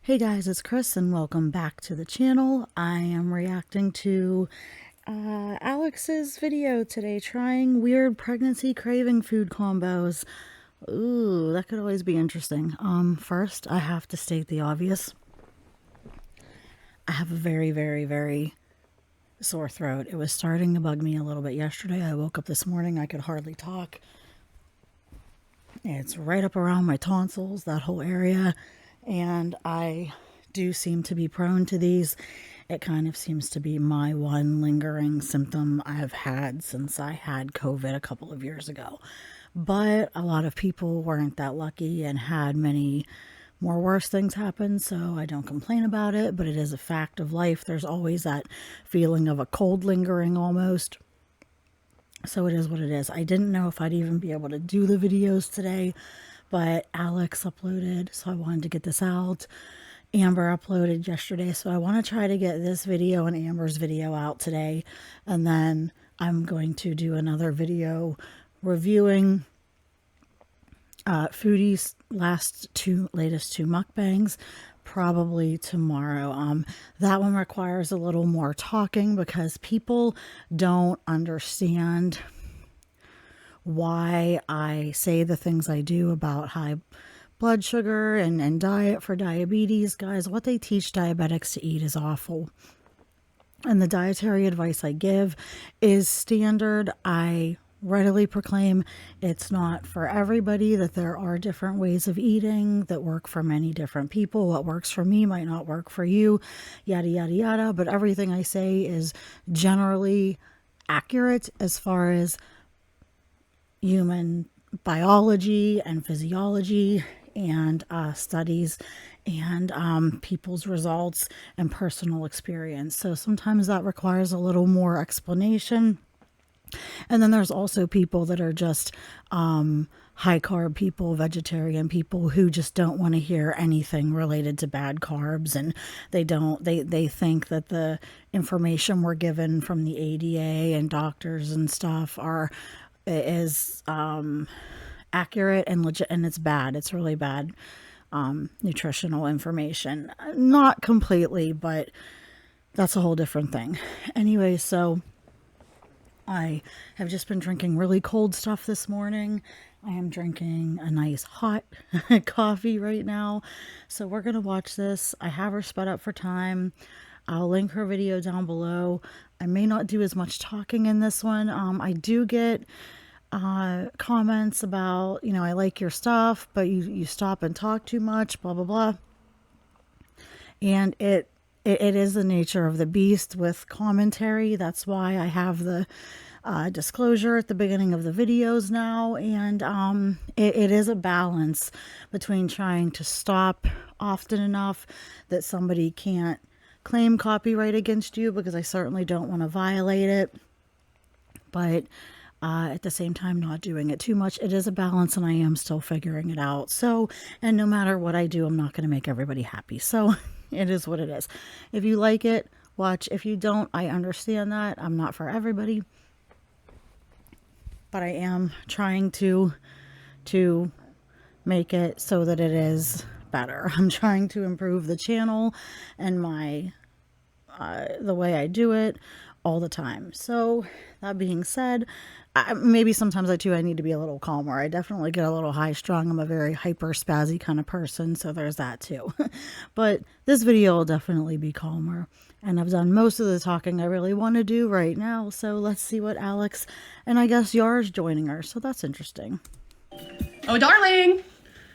Hey guys, it's Chris and welcome back to the channel. I am reacting to Alex's video today, trying weird pregnancy craving food combos. Ooh, that could always be interesting. First, I have to state the obvious. I have a very sore throat. It was starting to bug me a little bit yesterday. I woke up this morning, I could hardly talk. It's right up around my tonsils, that whole area. And I do seem to be prone to these. It kind of seems to be my one lingering symptom I've had since I had COVID a couple of years ago. But a lot of people weren't that lucky and had many more worse things happen, so I don't complain about it, but it is a fact of life. There's always that feeling of a cold lingering almost. So it is what it is. I didn't know if I'd even be able to do the videos today, but Alex uploaded, so I wanted to get this out. Amber uploaded yesterday, so I want to try to get this video and Amber's video out today, and then I'm going to do another video reviewing Foodie's latest two mukbangs, probably tomorrow. That one requires a little more talking because people don't understand why I say the things I do about high blood sugar and diet for diabetes. Guys, what they teach diabetics to eat is awful. And the dietary advice I give is standard. I readily proclaim it's not for everybody, that there are different ways of eating that work for many different people. What works for me might not work for you, yada, yada, yada. But everything I say is generally accurate as far as human biology and physiology and studies and people's results and personal experience. So sometimes that requires a little more explanation. And then there's also people that are just high carb people, vegetarian people who just don't want to hear anything related to bad carbs, and they think that the information we're given from the ADA and doctors and stuff is accurate and legit, and it's bad. It's really bad nutritional information. Not completely, but that's a whole different thing. Anyway, so I have just been drinking really cold stuff this morning. I am drinking a nice hot coffee right now. So we're going to watch this. I have her sped up for time. I'll link her video down below. I may not do as much talking in this one. I do get comments about, you know, I like your stuff, but you stop and talk too much, blah, blah, blah. And it is the nature of the beast with commentary. That's why I have the disclosure at the beginning of the videos now. And it is a balance between trying to stop often enough that somebody can't claim copyright against you, because I certainly don't want to violate it, but at the same time not doing it too much. It is a balance, and I am still figuring it out. So, and no matter what I do, I'm not going to make everybody happy. So it is what it is. If you like it, watch. If you don't, I understand that. I'm not for everybody. But I am trying to make it so that it is better. I'm trying to improve the channel and my the way I do it all the time. So that being said, maybe sometimes I need to be a little calmer. I definitely get a little high strung. I'm a very hyper spazzy kind of person, so there's that too. But this video will definitely be calmer, and I've done most of the talking I really want to do right now. So let's see what Alex, and I guess Yar's joining her, so that's interesting. Oh darling,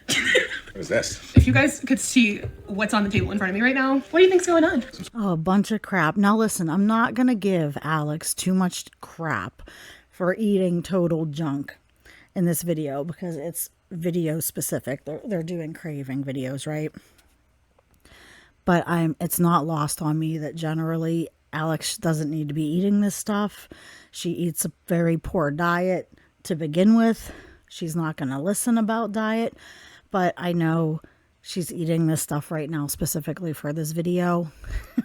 What is this? if you guys could see what's on the table in front of me right now, what do you think's going on? Oh, a bunch of crap. Now listen, I'm not gonna give Alex too much crap for eating total junk in this video, because it's video specific. They're doing craving videos, right? But it's not lost on me that generally Alex doesn't need to be eating this stuff. She eats a very poor diet to begin with. She's not going to listen about diet, but I know she's eating this stuff right now specifically for this video.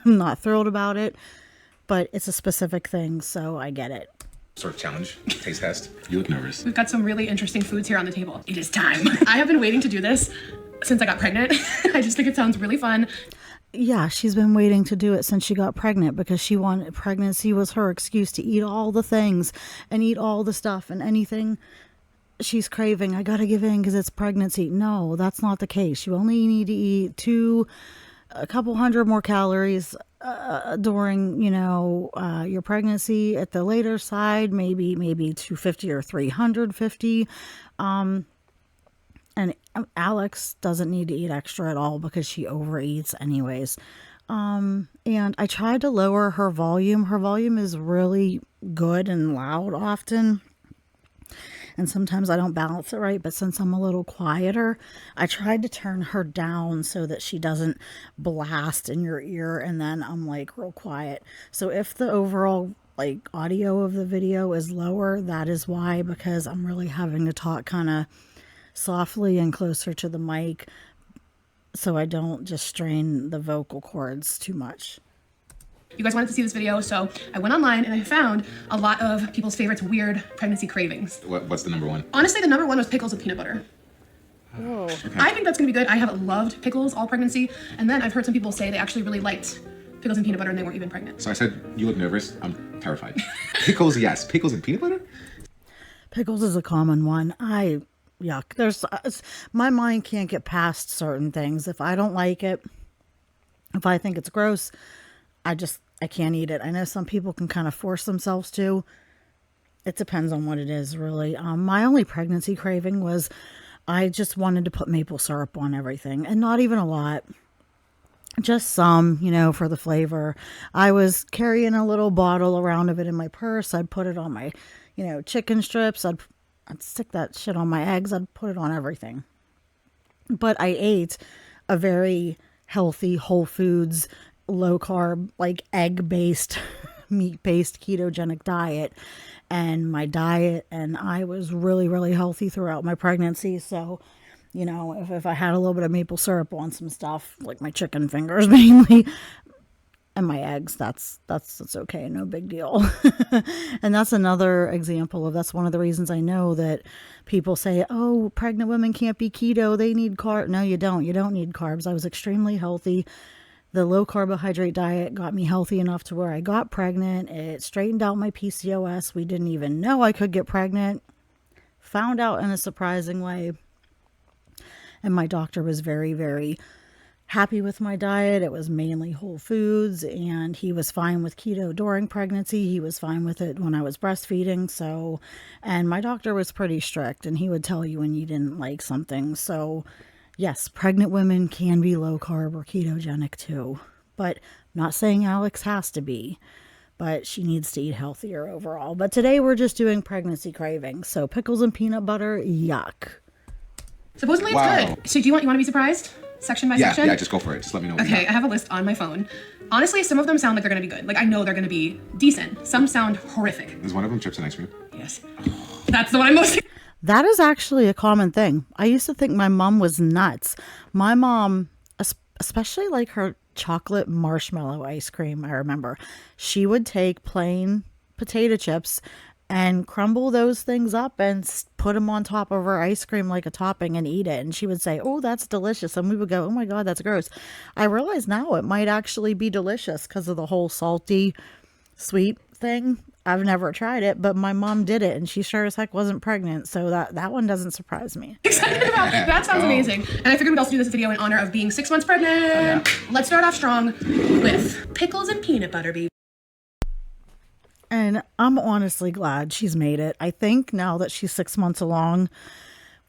I'm not thrilled about it, but it's a specific thing, so I get it. Sort of challenge, taste test. You look nervous. We've got some really interesting foods here on the table. It is time. I have been waiting to do this since I got pregnant. I just think it sounds really fun. Yeah, she's been waiting to do it since she got pregnant because she wanted pregnancy was her excuse to eat all the things and eat all the stuff and anything she's craving. I gotta give in because it's pregnancy. No, that's not the case. You only need to eat a couple hundred more calories during your pregnancy. At the later side, maybe 250 or 350. And Alex doesn't need to eat extra at all because she overeats anyways. And I tried to lower her volume. Her volume is really good and loud often. And sometimes I don't balance it right, but since I'm a little quieter, I tried to turn her down so that she doesn't blast in your ear and then I'm like real quiet. So if the overall like audio of the video is lower, that is why, because I'm really having to talk kind of softly and closer to the mic so I don't just strain the vocal cords too much. You guys wanted to see this video, so I went online and I found a lot of people's favorites weird pregnancy cravings. What's the number one? Honestly, the number one was pickles with peanut butter. Oh. Okay. I think that's gonna be good. I have loved pickles all pregnancy, and then I've heard some people say they actually really liked pickles and peanut butter and they weren't even pregnant. So I said, you look nervous. I'm terrified. Pickles, yes. Pickles and peanut butter? Pickles is a common one. Yuck. My mind can't get past certain things. If I don't like it, if I think it's gross, I can't eat it. I know some people can kind of force themselves to. It depends on what it is, really. My only pregnancy craving was I just wanted to put maple syrup on everything, and not even a lot. Just some, for the flavor. I was carrying a little bottle around of it in my purse. I'd put it on my, chicken strips. I'd stick that shit on my eggs. I'd put it on everything. But I ate a very healthy, whole foods, low carb, like egg based, meat based ketogenic diet. And my diet, and I was really, really healthy throughout my pregnancy. So, if I had a little bit of maple syrup on some stuff, like my chicken fingers mainly, and my eggs, that's okay, no big deal. And that's another example of, that's one of the reasons I know that people say, oh, pregnant women can't be keto, they need carbs. No, you don't need carbs. I was extremely healthy. The low carbohydrate diet got me healthy enough to where I got pregnant. It straightened out my PCOS. We didn't even know I could get pregnant. Found out in a surprising way. And my doctor was very, very happy with my diet. It was mainly whole foods, and he was fine with keto during pregnancy. He was fine with it when I was breastfeeding. So, and my doctor was pretty strict, and he would tell you when you didn't like something. So yes, pregnant women can be low carb or ketogenic too, but I'm not saying Alex has to be, but she needs to eat healthier overall. But today we're just doing pregnancy cravings. So pickles and peanut butter, yuck. Supposedly it's Wow. good. So do you want to be surprised? Section by section? Yeah, just go for it. Just let me know. What you Okay, got. I have a list on my phone. Honestly, some of them sound like they're gonna be good. Like, I know they're gonna be decent. Some sound horrific. Is one of them chips and ice cream? Yes. That's the one I'm most... That is actually a common thing. I used to think my mom was nuts. My mom, especially like her chocolate marshmallow ice cream, I remember, she would take plain potato chips and crumble those things up and put them on top of her ice cream like a topping and eat it. And she would say, oh, that's delicious. And we would go, oh my God, that's gross. I realize now it might actually be delicious because of the whole salty, sweet thing. I've never tried it, but my mom did it and she sure as heck wasn't pregnant. So that one doesn't surprise me. excited about. That sounds amazing. And I figured we'd also do this video in honor of being 6 months pregnant. Let's start off strong with pickles and peanut butter, baby. And I'm honestly glad she's made it. I think now that she's 6 months along,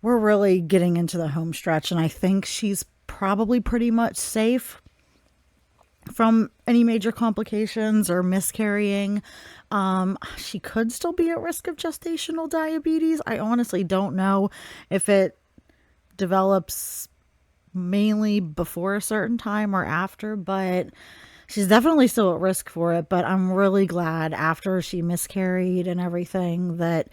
we're really getting into the home stretch. And I think she's probably pretty much safe from any major complications or miscarrying. She could still be at risk of gestational diabetes. I honestly don't know if it develops mainly before a certain time or after, but she's definitely still at risk for it. But I'm really glad after she miscarried and everything that,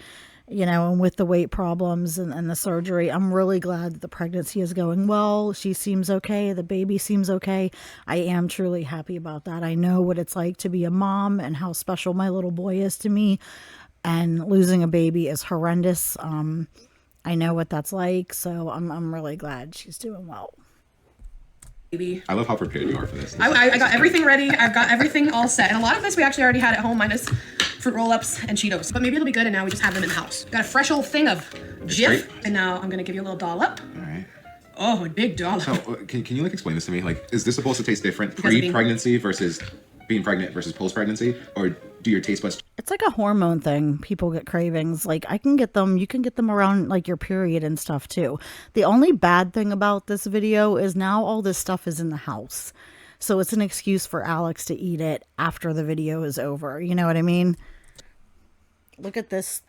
and with the weight problems and the surgery, I'm really glad that the pregnancy is going well. She seems okay. The baby seems okay. I am truly happy about that. I know what it's like to be a mom and how special my little boy is to me. And losing a baby is horrendous. I know what that's like, so I'm really glad she's doing well. I love how prepared you are for this. I got everything ready. I've got everything all set. And a lot of this we actually already had at home, minus fruit roll-ups and Cheetos. But maybe it'll be good, and now we just have them in the house. Got a fresh old thing of Jif, and now I'm gonna give you a little dollop. All right. Oh, a big dollop. So can you like explain this to me? Like, is this supposed to taste different Because of being- pre-pregnancy versus being pregnant versus post-pregnancy, or do your taste buds? It's like a hormone thing. People get cravings. Like I can get them, you can get them around like your period and stuff too. The only bad thing about this video is now all this stuff is in the house. So it's an excuse for Alex to eat it after the video is over. You know what I mean? Look at this.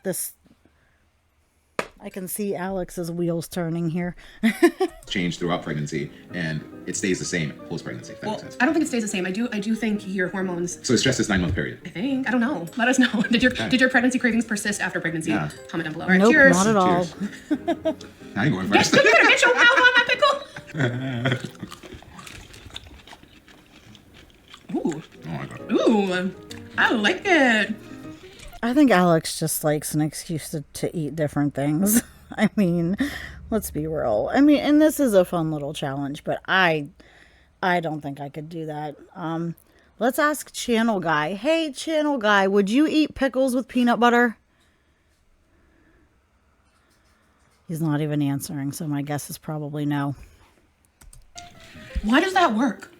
I can see Alex's wheels turning here. Change throughout pregnancy, and it stays the same post-pregnancy. If that Well, makes sense. I don't think it stays the same. I do think your hormones. So it's just this 9-month period. I think. I don't know. Let us know. Did your pregnancy cravings persist after pregnancy? Yeah. Comment down below. All right, Nope, cheers. not at all. Cheers. I ain't going Yes, first. you better get your mouth on that pickle. Ooh, Oh my god. ooh, I like it. I think Alex just likes an excuse to eat different things. I mean, let's be real. I mean, and this is a fun little challenge, but I don't think I could do that. Let's ask Channel Guy. Hey, Channel Guy, would you eat pickles with peanut butter? He's not even answering, so my guess is probably no. Why does that work?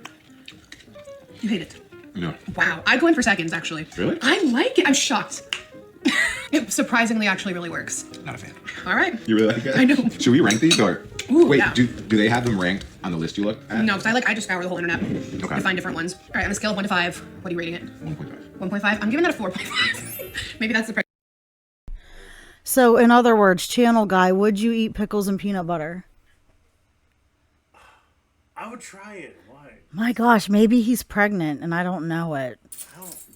You hate it. No. Wow, I'd go in for seconds, actually. Really? I like it. I'm shocked. It surprisingly actually really works. Not a fan. All right. You really like it? I know. Should we rank these, or Ooh, wait? yeah. Do they have them ranked on the list you look at? No, because I just scour the whole internet to Okay. find different ones. All right, on a scale of 1 to 5, what are you rating it? 1.5. 1.5? I'm giving that a 4.5. Maybe that's the price. So, in other words, Channel Guy, would you eat pickles and peanut butter? I would try it. Why? My gosh, maybe he's pregnant and I don't know it.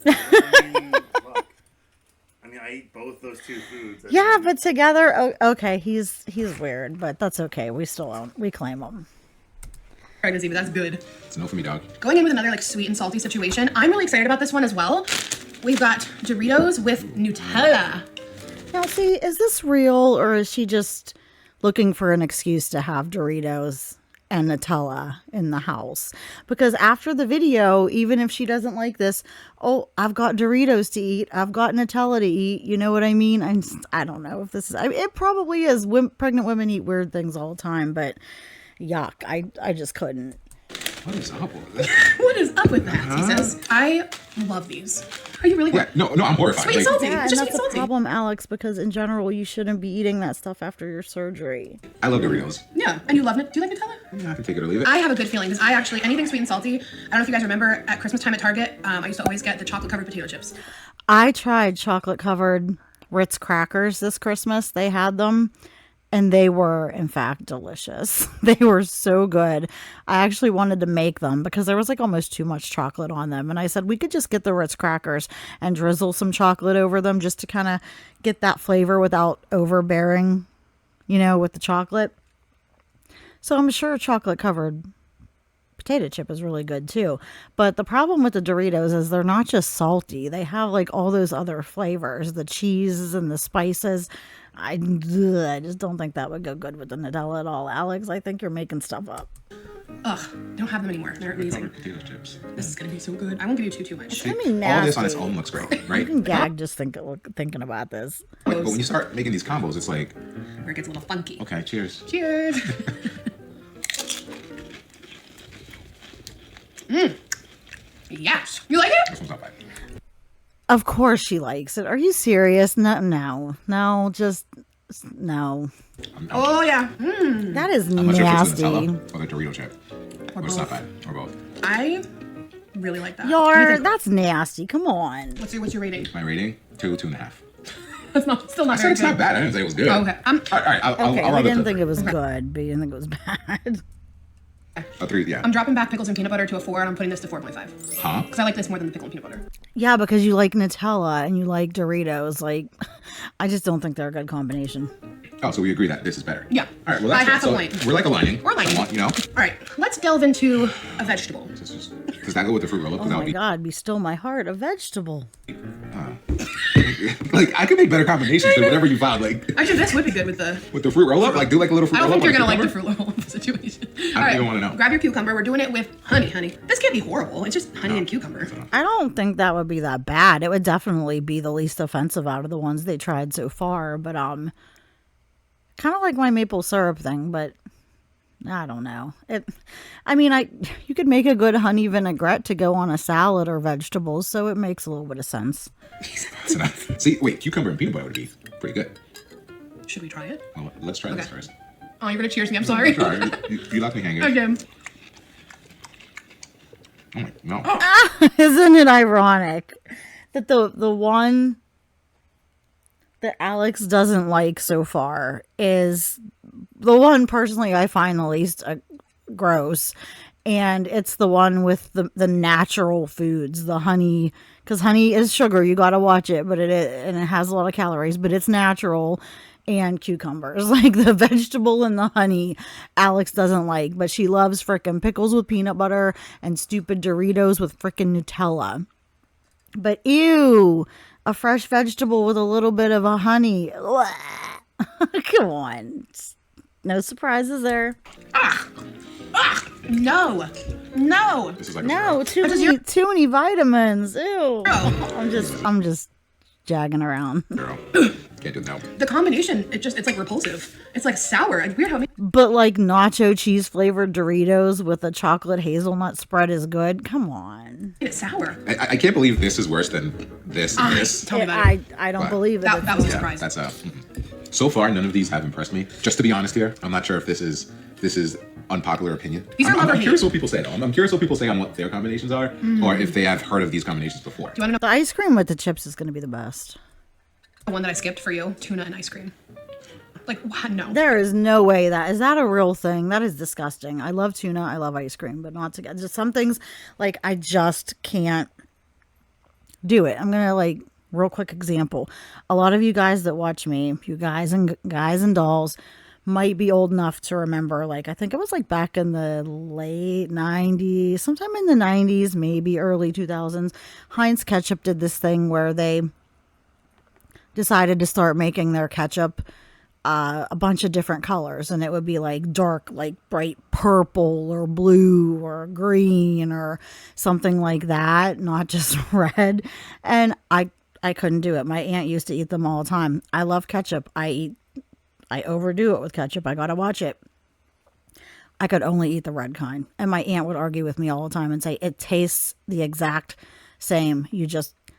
I mean, look. I mean, I eat both those two foods. Yeah, but together, okay, he's weird, but that's okay. We still own, we claim him. Pregnancy, but that's good. It's a no for me, dog. Going in with another like sweet and salty situation. I'm really excited about this one as well. We've got Doritos with Nutella. Now, see, is this real or is she just looking for an excuse to have Doritos and Nutella in the house? Because after the video, even if she doesn't like this, oh, I've got Doritos to eat, I've got Nutella to eat, you know what I mean? I don't know if this is, it probably is. Pregnant women eat weird things all the time, but yuck, I just couldn't. What is up with this? What is up with that? He says, I love these. Are you really? Yeah, no, I'm horrified. Sweet and salty. Yeah, It's and just that's sweet a and salty. problem, Alex, because in general, you shouldn't be eating that stuff after your surgery. I love Doritos. Yeah, and you love it. Do you like Nutella? Yeah, I can take it or leave it. I have a good feeling because I actually, anything sweet and salty, I don't know if you guys remember at Christmas time at Target, I used to always get the chocolate covered potato chips. I tried chocolate covered Ritz crackers this Christmas. They had them and they were in fact delicious. They were so good. I actually wanted to make them because there was like almost too much chocolate on them. And I said we could just get the Ritz crackers and drizzle some chocolate over them just to kind of get that flavor without overbearing, with the chocolate. So I'm sure chocolate covered potato chip is really good too. But the problem with the Doritos is they're not just salty. They have like all those other flavors, the cheeses and the spices. I just don't think that would go good with the Nutella at all. Alex, I think you're making stuff up. Ugh, I don't have them anymore. They're amazing. Covered potato chips. This is gonna be so good. I won't give you too much. It's gonna be All this on nasty. its own looks great, I right? can gag just thinking about this. But when you start making these combos, it's like, Where it gets a little funky. okay, cheers. Cheers. Yes. You like it? This one's not bad. Of course she likes it. Are you serious? No, just no. Oh yeah. That is I'm not sure if it's the nasty. Nutella or the Dorito chip. But it's not both. bad. Or both. I really like that. What do you think? That's nasty. Come on. What's your rating? My rating? 2.5. That's still not I said very it's good. not bad. I didn't say it was good. Oh, okay. All right, I'll Okay, round we up didn't to think it was good, but you didn't think it was bad. a 3. Yeah. I'm dropping back pickles and peanut butter to a 4, and I'm putting this to 4.5. Huh? Because I like this more than the pickle and peanut butter. Yeah, because you like Nutella and you like Doritos. Like, I just don't think they're a good combination. Oh, so we agree that this is better. Yeah. All right. Well, By that's half a good. point. We're like aligning. We're aligning. Somewhat, All right, let's delve into a vegetable. Does that go with the fruit roll-up? Oh my God, be still my heart, a vegetable. like I could make better combinations than whatever you found. Like Actually, this would be good with the fruit roll up. Like do like a little fruit I don't roll up. think you're gonna like the cucumber. fruit roll up situation. I don't even wanna know. Grab your cucumber. We're doing it with honey. This can't be horrible. It's just honey and cucumber. I don't think that would be that bad. It would definitely be the least offensive out of the ones they tried so far. But kind of like my maple syrup thing, but I don't know. You could make a good honey vinaigrette to go on a salad or vegetables, so it makes a little bit of sense. That's enough. See, wait, cucumber and peanut butter would be pretty good. Should we try it? Well, let's try this Okay. first. Oh, you're gonna cheers me. I'm sorry. Try. You left me hanging. Okay. Oh my no. Isn't it ironic that the one that Alex doesn't like so far is the one personally I find the least gross, and it's the one with the natural foods, the honey, because honey is sugar, you gotta watch it, but it has a lot of calories, but it's natural, and cucumbers, like the vegetable and the honey Alex doesn't like, but she loves frickin' pickles with peanut butter and stupid Doritos with frickin' Nutella. But ew, a fresh vegetable with a little bit of a honey. Come on. No surprises there. No. This is like No, a too many vitamins. Ew. Oh. I'm just jagging around. girl. Can't do that. The combination, it's like repulsive. It's like sour. It's weird how it But like nacho cheese flavored Doritos with a chocolate hazelnut spread is good. Come on. made it sour. I can't believe this is worse than this and this. Tell me about it. I don't But- believe it. That was a Yeah, surprise. that's so far none of these have impressed me. Just to be honest here, I'm not sure if this is unpopular opinion. These are I'm love or curious hate. what people say though. I'm curious what people say on what their combinations are, or if they have heard of these combinations before. Do you want to know The ice cream with the chips is going to be the best. the one that I skipped for you? Tuna and ice cream. Like, what? No. There is no way is that a real thing? That is disgusting. I love tuna. I love ice cream, but not together. Just some things like I just can't do it. I'm going to like real quick example. A lot of you guys that watch me, you guys and dolls might be old enough to remember, like, I think it was like back in the late 90s, sometime in the 90s, maybe early 2000s, Heinz Ketchup did this thing where they decided to start making their ketchup a bunch of different colors, and it would be like dark, like bright purple or blue or green or something like that, not just red. And I couldn't do it. My aunt used to eat them all the time. I love ketchup. I overdo it with ketchup. I gotta watch it. I could only eat the red kind, and my aunt would argue with me all the time and say it tastes the exact same.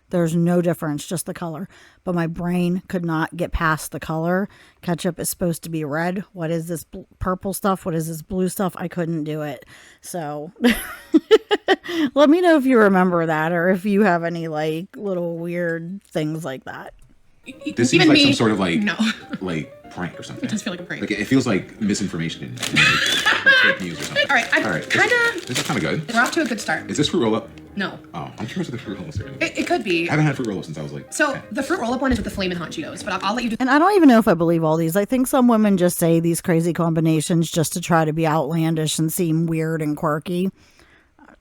There's no difference, just the color. But my brain could not get past the color. Ketchup is supposed to be red. What is this purple stuff? What is this blue stuff? I couldn't do it. So let me know if you remember that, or if you have any like little weird things like that. This seems Even like me, some sort of no. like prank or something. It does feel like a prank. Like it feels like misinformation and fake news or something. All right, All right. This is kind of good. We're off to a good start. Is this fruit roll up? No. Oh, I'm curious what the fruit roll ups are. I It could be. haven't had fruit roll up since I was like. So 10. the fruit roll-up one is with the Flamin' Hot Cheetos, but I'll let you do. And I don't even know if I believe all these. I think some women just say these crazy combinations just to try to be outlandish and seem weird and quirky.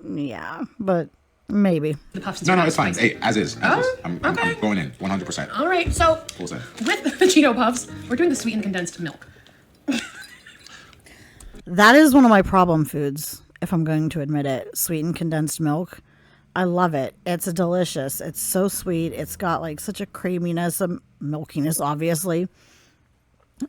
Yeah, but maybe. The puffs. No, it's fine. Hey, as is. I'm okay. going in 100%. All right, so Full set. with the Cheeto Puffs, we're doing the sweetened condensed milk. That is one of my problem foods, if I'm going to admit it. Sweetened condensed milk. I love it. It's delicious. It's so sweet. It's got like such a creaminess, a milkiness, obviously.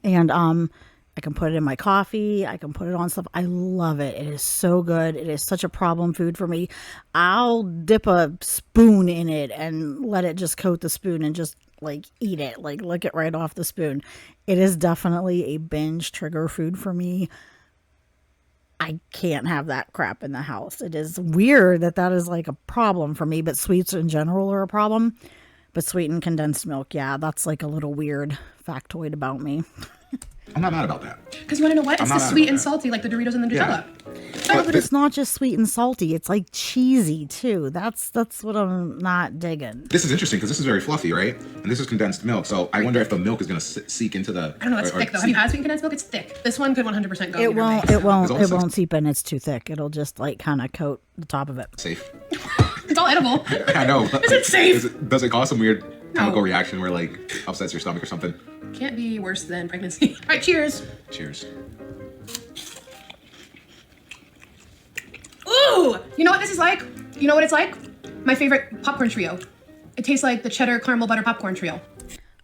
And I can put it in my coffee. I can put it on stuff. I love it. It is so good. It is such a problem food for me. I'll dip a spoon in it and let it just coat the spoon and just like eat it, like lick it right off the spoon. It is definitely a binge trigger food for me. I can't have that crap in the house. It is weird that is like a problem for me, but sweets in general are a problem. But sweetened condensed milk, yeah, that's like a little weird factoid about me. I'm not mad about that. Because you want to know what? It's I'm the not sweet mad and about salty, like the Doritos and the Nutella. Oh, but it's not just sweet and salty. It's like cheesy too. That's what I'm not digging. This is interesting because this is very fluffy, right? And this is condensed milk. So I wonder if the milk is going to seek into the. I don't know. It's thick though. Have you had sweetened condensed milk? It's thick. This one could 100% go. It in your won't. face. It won't. It's It also- won't seep in. It's too thick. It'll just like kind of coat the top of it. Safe. It's all edible. I know. Is it safe? Does it cause some weird chemical reaction where like upsets your stomach or something. Can't be worse than pregnancy. All right, cheers. Cheers. Ooh, you know what this is like? You know what it's like? My favorite popcorn trio. It tastes like the cheddar caramel butter popcorn trio.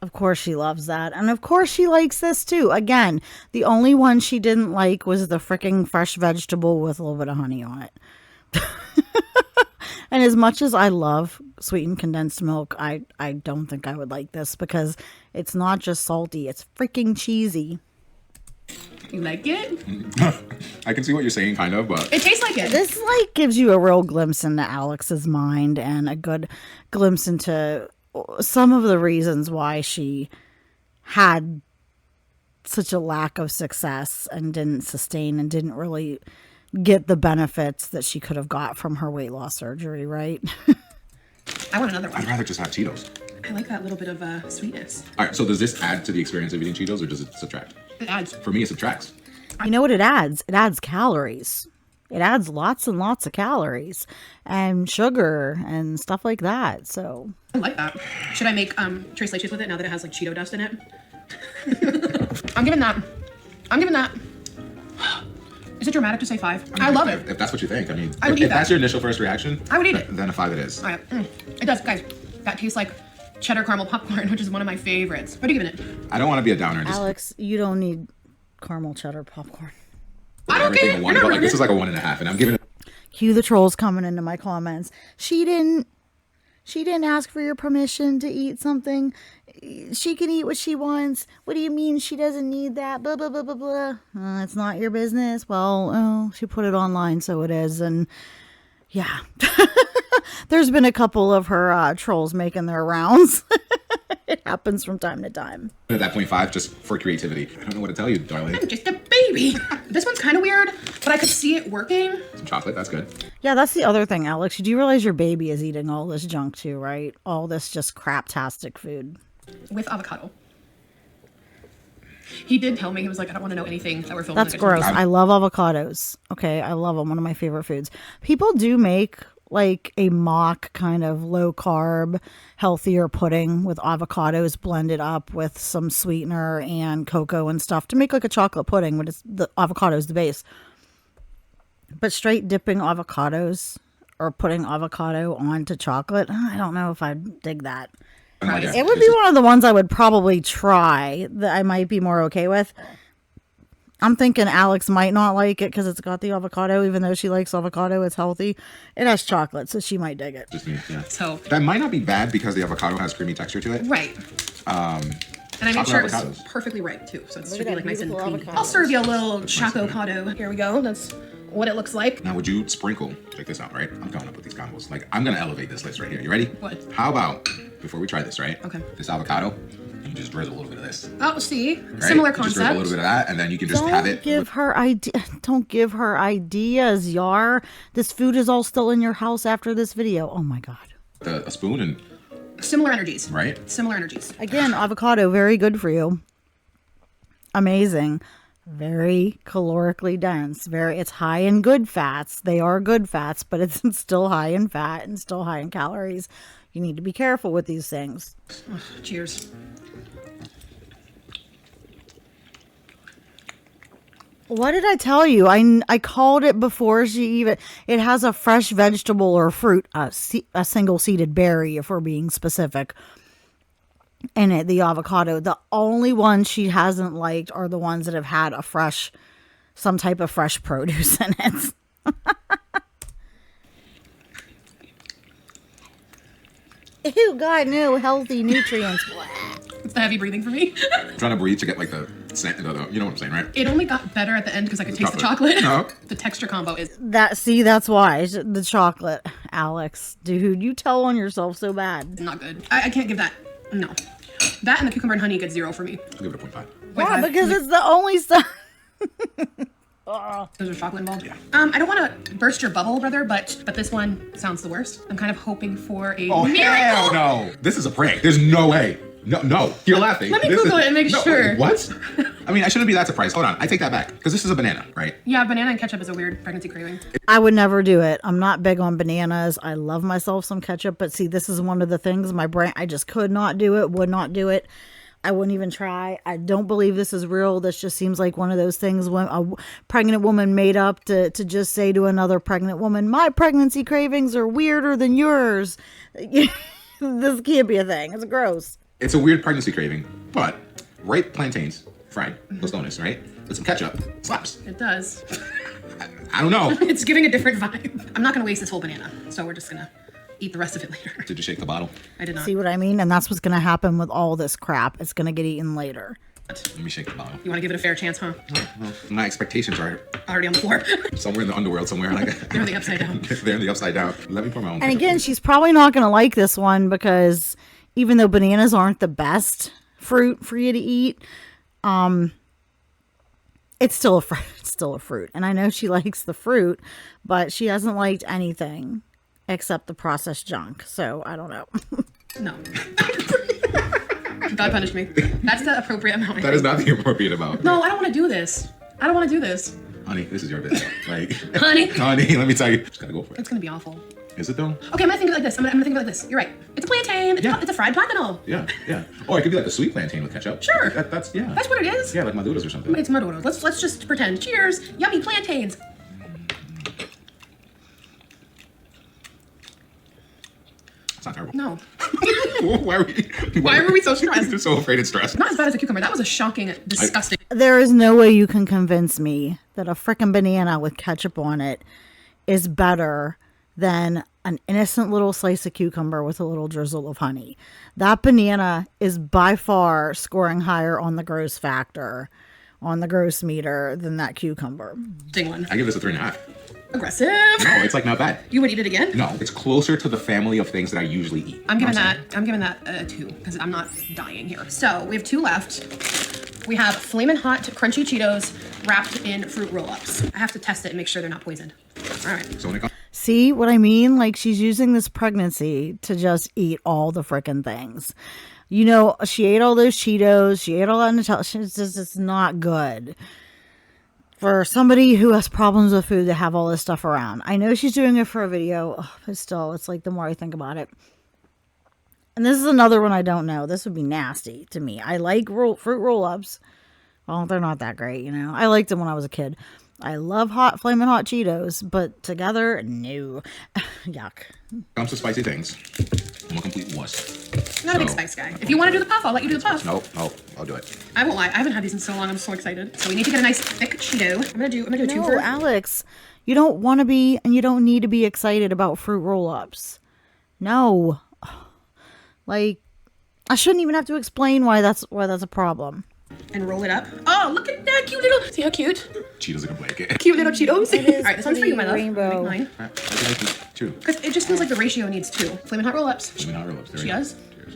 Of course she loves that. And of course she likes this too. Again, the only one she didn't like was the freaking fresh vegetable with a little bit of honey on it. And as much as I love sweetened condensed milk, I don't think I would like this because it's not just salty, it's freaking cheesy. You like it? I can see what you're saying, kind of, but It tastes like it. This like gives you a real glimpse into Alex's mind and a good glimpse into some of the reasons why she had such a lack of success and didn't sustain and didn't really get the benefits that she could have got from her weight loss surgery, right? I want another I'd one. rather just have Cheetos. I like that little bit of sweetness. All right, so does this add to the experience of eating Cheetos, or does it subtract? It adds. For me, it subtracts. You know what it adds? It adds calories. It adds lots and lots of calories and sugar and stuff like that. So I like that. Should I make Trace Leches with it now that it has like Cheeto dust in it? I'm giving that. Is it dramatic to say 5? I love it. If that's what you think, I mean, I would if eat that. that's your initial first reaction, I would eat it. Then a 5 it is. All right. It does, guys. That tastes like cheddar caramel popcorn, which is one of my favorites. What are you giving it? I don't want to be a downer. And just Alex, you don't need caramel cheddar popcorn. I don't everything care. a 1, You're but not like this rude. is like a 1.5, and I'm giving it. Cue the trolls coming into my comments. She didn't ask for your permission to eat something. She can eat what she wants. What do you mean she doesn't need that? Blah, blah, blah, blah, blah. It's not your business. Well, oh, she put it online, so it is. And yeah, there's been a couple of her trolls making their rounds. It happens from time to time. At that 0.5, just for creativity. I don't know what to tell you, darling. I'm just a baby. This one's kind of weird, but I could see it working. Some chocolate, that's good. Yeah, that's the other thing, Alex. You do realize your baby is eating all this junk too, right? All this just craptastic food. With avocado. He did tell me, he was like, I don't want to know anything that we're filming. That's gross. I love avocados. Okay, I love them. One of my favorite foods. People do make like a mock kind of low carb, healthier pudding with avocados blended up with some sweetener and cocoa and stuff to make like a chocolate pudding, but it's the avocado's the base. But straight dipping avocados or putting avocado onto chocolate, I don't know if I'd dig that. And like, It would be one of the ones I would probably try that I might be more okay with. I'm thinking Alex might not like it because it's got the avocado, even though she likes avocado. It's healthy. It has chocolate, so she might dig it. Just me, yeah. So, That might not be bad because the avocado has creamy texture to it. right. And I made chocolate sure it was avocados. perfectly ripe too, so it should at be that like nice and beautiful creamy. avocado. I'll serve you a little choco-cado. Here we go. That's what it looks like. Now, would you sprinkle? Check this out, right? I'm coming up with these combos. Like, I'm gonna elevate this list right here. You ready? What? How about before we try this, right? Okay. This avocado, you just drizzle a little bit of this. Oh, see? Right? Similar You just drizzle concept. a little bit of that, and then you can just have it. Don't give her ideas, Yar. This food is all still in your house after this video. Oh my god. with a spoon and Similar energies. right. Similar energies. Again, avocado, very good for you. Amazing. Very calorically dense. It's high in good fats. They are good fats, but it's still high in fat and still high in calories. You need to be careful with these things. Cheers. What did I tell you? I called it before she even... It has a fresh vegetable or fruit, a single-seeded berry, if we're being specific, in it, the avocado. The only ones she hasn't liked are the ones that have had some type of fresh produce in it. Ew, God, no healthy nutrients. It's the heavy breathing for me. I'm trying to breathe to get like the scent, you know what I'm saying, right? It only got better at the end because I could taste the chocolate. No. The texture combo is That's why. The chocolate. Alex, dude, you tell on yourself so bad. not good. I can't give that. No. That and the cucumber and honey get 0 for me. I'll give it a 0.5. Yeah, because it's the only stuff. There's chocolate involved. Yeah. I don't want to burst your bubble, brother, but this one sounds the worst. I'm kind of hoping for a Oh miracle. hell no! This is a prank. There's no way. No, you're laughing. Let me Google it and make sure. What? I mean, I shouldn't be that surprised. Hold on, I take that back because this is a banana, right? Yeah, banana and ketchup is a weird pregnancy craving. I would never do it. I'm not big on bananas. I love myself some ketchup, but see, this is one of the things my brain, I just could not do it, would not do it. I wouldn't even try. I don't believe this is real. This just seems like one of those things when a pregnant woman made up to just say to another pregnant woman, my pregnancy cravings are weirder than yours. This can't be a thing. It's gross. It's a weird pregnancy craving, but ripe plantains, fried, tostones, right? With some ketchup, slaps. It does. I don't know. It's giving a different vibe. I'm not going to waste this whole banana, so we're just going to eat the rest of it later. Did you shake the bottle? I did not. See what I mean? And that's what's going to happen with all this crap. It's going to get eaten later. Let me shake the bottle. You want to give it a fair chance, huh? Well, my expectations are Already on the floor. somewhere in the underworld, somewhere. Like, They're the upside down. they're in the upside down. Let me pour my own. And ketchup, again, please. she's probably not going to like this one because even though bananas aren't the best fruit for you to eat, it's still a fruit. It's still a fruit. And I know she likes the fruit, but she hasn't liked anything except the processed junk. So I don't know. No. God punished me. That's the appropriate amount. That is not the appropriate amount. No, I don't want to do this. I don't want to do this. Honey, this is your business. Like, Honey. honey, let me tell you. Just gotta go for it. It's going to be awful. Is it though? Okay, I'm going to think of it like this. I'm going to think of it like this. You're right. It's a plantain. Yeah. It's a fried plátano. Yeah, yeah. Or it could be like a sweet plantain with ketchup. Sure. That's yeah. That's what it is. Yeah, like Maduros or something. It's Maduros. Let's just pretend. Cheers. Yummy plantains. It's not terrible. No. Why were we so stressed? You're so afraid and stressed. Not as bad as a cucumber. That was a shocking, disgusting. There is no way you can convince me that a frickin' banana with ketchup on it is better than an innocent little slice of cucumber with a little drizzle of honey. That banana is by far scoring higher on the gross factor, on the gross meter, than that cucumber. Ding one. I give this a 3.5. Aggressive. No, it's like not bad. You would eat it again? No, it's closer to the family of things that I usually eat. I'm giving You know what that. I'm giving that a 2 because I'm not dying here. So we have 2 left. We have flamin' hot crunchy Cheetos wrapped in fruit roll-ups. I have to test it and make sure they're not poisoned. All right. saying? So when it comes See what I mean? Like, she's using this pregnancy to just eat all the frickin' things. You know, she ate all those Cheetos. She ate all that Nutella. It's not good for somebody who has problems with food to have all this stuff around. I know she's doing it for a video, but still, it's like the more I think about it. And this is another one I don't know. This would be nasty to me. I like fruit roll-ups. Well, they're not that great, you know. I liked them when I was a kid. I love flaming hot Cheetos, but together, no. Yuck. to spicy things, I'm a complete wuss. Not a big spice guy. If you want to do the puff, I'll let you do the puff. Nope, I'll do it. I won't lie. I haven't had these in so long. I'm so excited. So we need to get a nice thick Cheeto. I'm gonna do a 2 No, for. Alex, you don't want to be and you don't need to be excited about fruit roll-ups. No. Like, I shouldn't even have to explain why that's a problem. And roll it up. Oh, look at that cute little. See how cute? Cheetos in a blanket. Cute little Cheetos. It is All right, this one's for you, my love. rainbow. Mine. I can make this too. Because it just feels like the ratio needs 2. Flamin' hot roll-ups. Let me not roll up. There She we go. does? Cheers.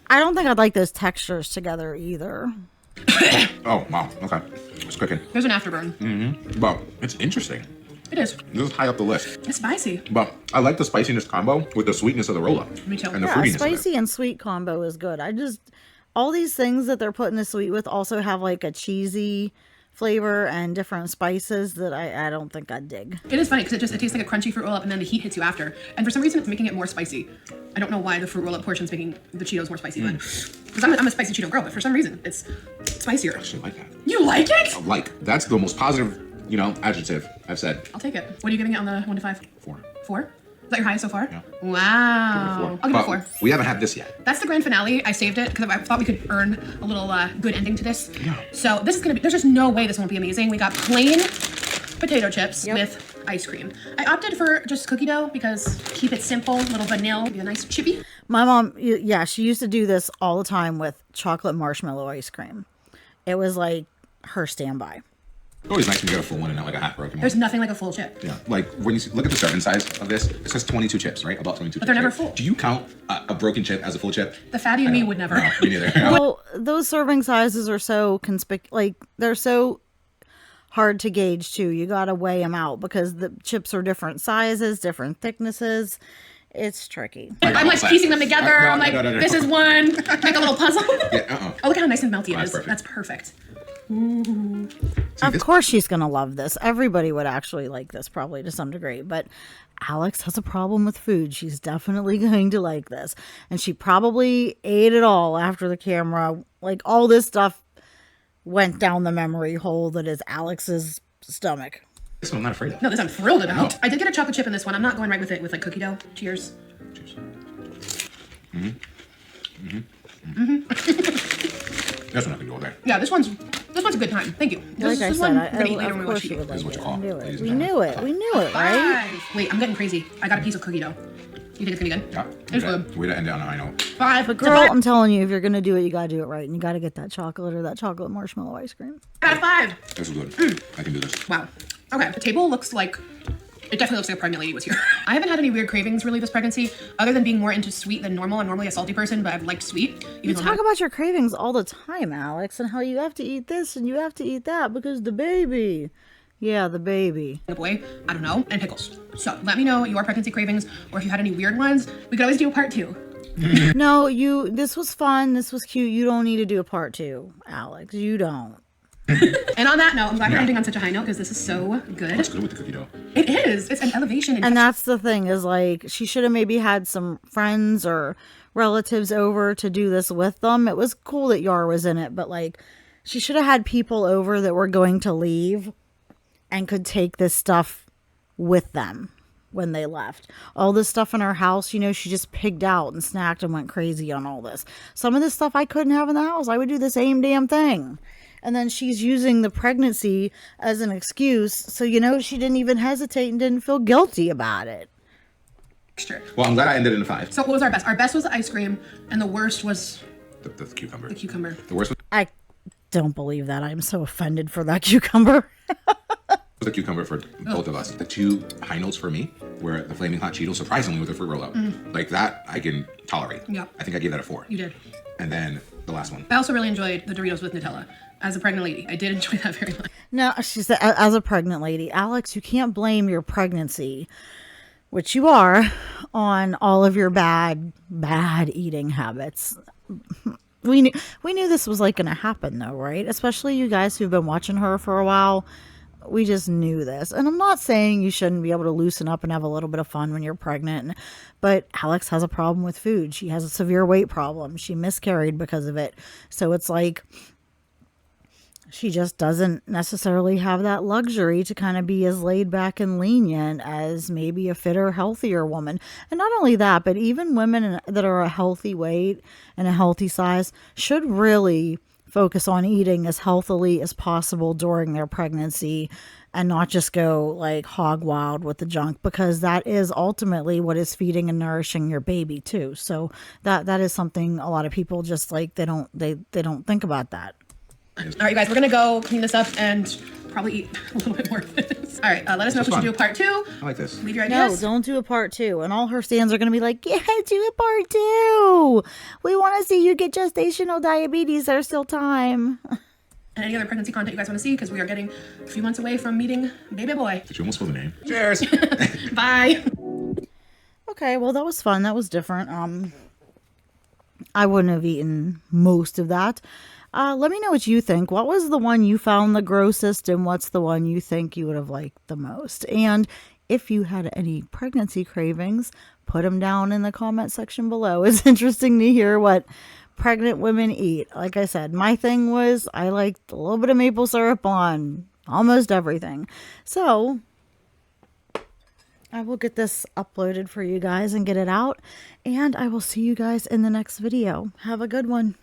I don't think I'd like those textures together either. Oh wow. Okay. It's cooking. There's an afterburn. But it's interesting. It is. This is high up the list. It's spicy. But I like the spiciness combo with the sweetness of the roll-up. Me too. And the Yeah, fruitiness spicy of it. and sweet combo is good. All these things that they're putting the sweet with also have like a cheesy flavor and different spices that I don't think I'd dig. It is funny because it tastes like a crunchy fruit roll-up and then the heat hits you after. And for some reason, it's making it more spicy. I don't know why the fruit roll-up portion is making the Cheetos more spicy, but because I'm a spicy Cheeto girl, but for some reason, it's spicier. I actually like that. You like it? That's the most positive, adjective I've said. I'll take it. What are you giving it on the 1 to 5? 4. 4? Is that your highest so far? Yeah. Wow. I'll give it a 4. We haven't had this yet. That's the grand finale. I saved it because I thought we could earn a little good ending to this. Yeah. So this is gonna be. There's just no way this won't be amazing. We got plain potato chips Yep. with ice cream. I opted for just cookie dough because keep it simple, little vanilla, give you a nice chippy. My mom, yeah, she used to do this all the time with chocolate marshmallow ice cream. It was like her standby. It's always nice when you get a full one and not like a half broken one. There's nothing like a full chip. Yeah, like when you look at the serving size of this, it says 22 chips, right? About 22 But chips. they're never right? full. Do you count a broken chip as a full chip? The fatty in me would never. No, me neither. Well, those serving sizes are so they're so hard to gauge too. You got to weigh them out because the chips are different sizes, different thicknesses. It's tricky. I'm like piecing them together. No, I'm like, no. this is one. Make a little puzzle. Yeah, Oh, look at how nice and melty it That's is. perfect. That's perfect. Of course she's going to love this. Everybody would actually like this probably to some degree, but Alex has a problem with food. She's definitely going to like this. And she probably ate it all after the camera. Like all this stuff went down the memory hole that is Alex's stomach. This one I'm not afraid of. No, this I'm thrilled about. No. I did get a chocolate chip in this one. I'm not going right with it with like cookie dough. Cheers. Cheers. This one I can go there. Yeah, this one's a good time. Thank you. This Like I is said, one we're gonna eat later of when we watch course you TV. would This is like what you it. call, We knew ladies it. and We gentlemen. knew it. We knew it, right? Five. Wait, I'm getting crazy. I got a piece of cookie dough. You think it's gonna be good? Yeah. It's good. Way to end it on a high note. Five. But girl, I'm telling you, if you're going to do it, you got to do it right. And you got to get that chocolate or that chocolate marshmallow ice cream. out of five. This is good. I can do this. Wow. Okay, the table looks like, it definitely looks like a pregnant lady was here. I haven't had any weird cravings really this pregnancy, other than being more into sweet than normal. I'm normally a salty person, but I've liked sweet. You talk about your cravings all the time, Alex, and how you have to eat this and you have to eat that because the baby. Yeah, the baby. a boy, I don't know, and pickles. So let me know your pregnancy cravings, or if you had any weird ones. We could always do a part 2. No, this was fun. This was cute. You don't need to do a part 2, Alex. You don't. And on that note, I'm glad we're Yeah. ending on such a high note because this is so good. It's good with the cookie dough. It is. It's an elevation. And that's the thing is like she should have maybe had some friends or relatives over to do this with them. It was cool that Yar was in it, but like she should have had people over that were going to leave and could take this stuff with them when they left. All this stuff in her house, you know, she just pigged out and snacked and went crazy on all this. Some of this stuff I couldn't have in the house. I would do the same damn thing. And then she's using the pregnancy as an excuse. So, you know, she didn't even hesitate and didn't feel guilty about it. texture. Well, I'm glad I ended in a 5. So what was our best? Our best was the ice cream, and the worst was The cucumber. the cucumber. The worst was I don't believe that. I'm so offended for that cucumber. the cucumber for both of us. The 2 high notes for me were the flaming hot Cheetos, surprisingly, with the fruit roll-up. Like that, I can tolerate. Yeah. I think I gave that a 4. You did. And then the last one. I also really enjoyed the Doritos with Nutella. As a pregnant lady, I did enjoy that very much. No, she said, as a pregnant lady, Alex, you can't blame your pregnancy, which you are, on all of your bad eating habits. We knew this was like going to happen though, right? Especially you guys who've been watching her for a while. We just knew this. And I'm not saying you shouldn't be able to loosen up and have a little bit of fun when you're pregnant, but Alex has a problem with food. She has a severe weight problem. She miscarried because of it. So it's like she just doesn't necessarily have that luxury to kind of be as laid back and lenient as maybe a fitter, healthier woman. And not only that, but even women that are a healthy weight and a healthy size should really focus on eating as healthily as possible during their pregnancy and not just go like hog wild with the junk, because that is ultimately what is feeding and nourishing your baby too. So that is something a lot of people just like they don't think about that. All right, you guys, we're gonna go clean this up and probably eat a little bit more of this. All right, let us know if we should do a part 2. I like this. Leave your No, ideas. don't do a part 2. And all her stands are going to be like, yeah, do a part 2. We want to see you get gestational diabetes. There's still time. And any other pregnancy content you guys want to see, because we are getting a few months away from meeting baby boy. Did you almost spell the name? Cheers. Bye. Okay, well, that was fun. That was different. I wouldn't have eaten most of that. Let me know what you think. What was the one you found the grossest, and what's the one you think you would have liked the most? And if you had any pregnancy cravings, put them down in the comment section below. It's interesting to hear what pregnant women eat. Like I said, my thing was I liked a little bit of maple syrup on almost everything. So I will get this uploaded for you guys and get it out. And I will see you guys in the next video. Have a good one.